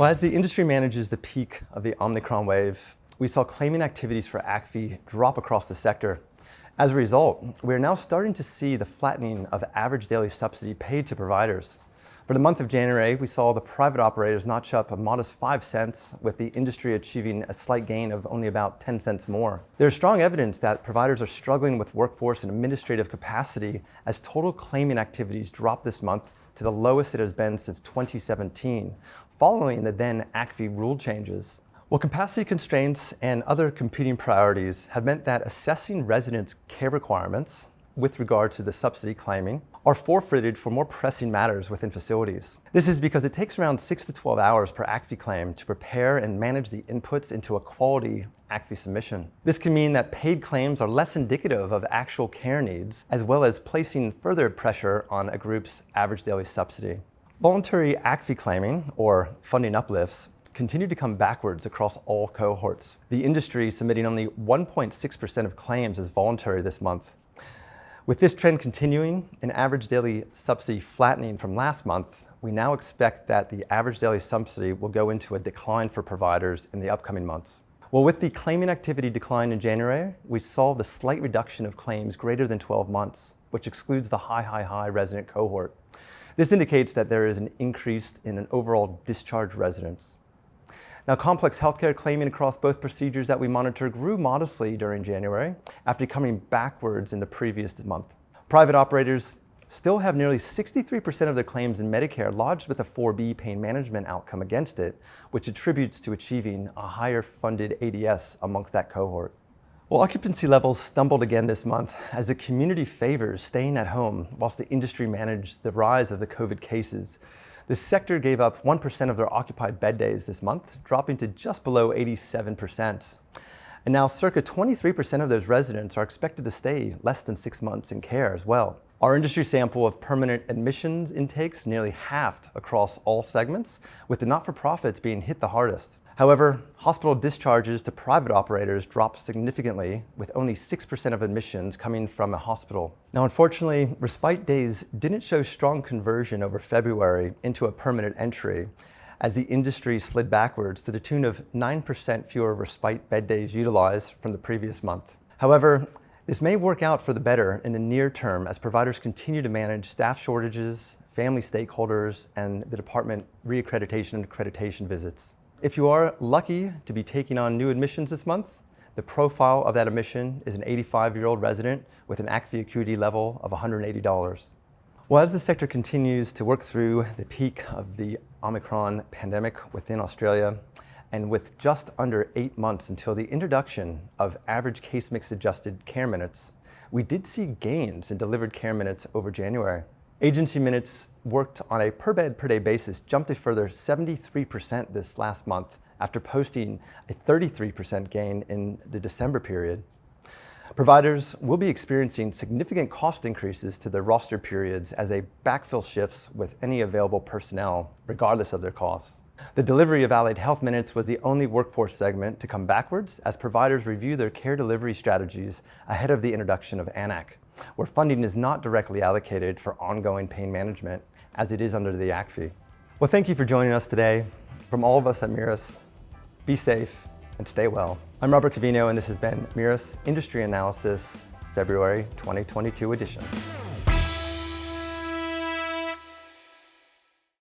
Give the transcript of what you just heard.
Well, as the industry manages the peak of the Omicron wave, we saw claiming activities for ACFI drop across the sector. As a result, we are now starting to see the flattening of average daily subsidy paid to providers. For the month of January, we saw the private operators notch up a modest 5 cents, with the industry achieving a slight gain of only about 10 cents more. There's strong evidence that providers are struggling with workforce and administrative capacity as total claiming activities dropped this month to the lowest it has been since 2017, following the then ACFI rule changes. Well, capacity constraints and other competing priorities have meant that assessing residents' care requirements with regard to the subsidy claiming are forfeited for more pressing matters within facilities. This is because it takes around 6 to 12 hours per ACFI claim to prepare and manage the inputs into a quality ACFI submission. This can mean that paid claims are less indicative of actual care needs, as well as placing further pressure on a group's average daily subsidy. Voluntary ACFI claiming, or funding uplifts, continue to come backwards across all cohorts. The industry submitting only 1.6% of claims as voluntary this month. With this trend continuing and average daily subsidy flattening from last month, we now expect that the average daily subsidy will go into a decline for providers in the upcoming months. Well, with the claiming activity decline in January, we saw the slight reduction of claims greater than 12 months, which excludes the high resident cohort. This indicates that there is an increase in an overall discharged residents. Now, complex healthcare claiming across both procedures that we monitor grew modestly during January after coming backwards in the previous month. Private operators still have nearly 63% of their claims in Medicare lodged with a 4B pain management outcome against it, which attributes to achieving a higher funded ADS amongst that cohort. Well, occupancy levels stumbled again this month as the community favors staying at home whilst the industry managed the rise of the COVID cases. The sector gave up 1% of their occupied bed days this month, dropping to just below 87%. And now circa 23% of those residents are expected to stay less than 6 months in care as well. Our industry sample of permanent admissions intakes nearly halved across all segments, with the not-for-profits being hit the hardest. However, hospital discharges to private operators dropped significantly, with only 6% of admissions coming from a hospital. Now, unfortunately, respite days didn't show strong conversion over February into a permanent entry, as the industry slid backwards to the tune of 9% fewer respite bed days utilized from the previous month. However, this may work out for the better in the near term as providers continue to manage staff shortages, family stakeholders, and the department reaccreditation and accreditation visits. If you are lucky to be taking on new admissions this month, the profile of that admission is an 85-year-old resident with an ACFI acuity level of $180. Well, as the sector continues to work through the peak of the Omicron pandemic within Australia, and with just under 8 months until the introduction of average case mix adjusted care minutes, we did see gains in delivered care minutes over January. Agency minutes worked on a per bed per day basis jumped a further 73% this last month after posting a 33% gain in the December period. Providers will be experiencing significant cost increases to their roster periods as they backfill shifts with any available personnel, regardless of their costs. The delivery of allied health minutes was the only workforce segment to come backwards as providers review their care delivery strategies ahead of the introduction of ANAC, where funding is not directly allocated for ongoing pain management as it is under the ACFI. Well, thank you for joining us today. From all of us at Mirus, be safe and stay well. I'm Rob Covino, and this has been Mirus Industry Analysis, February 2022 edition.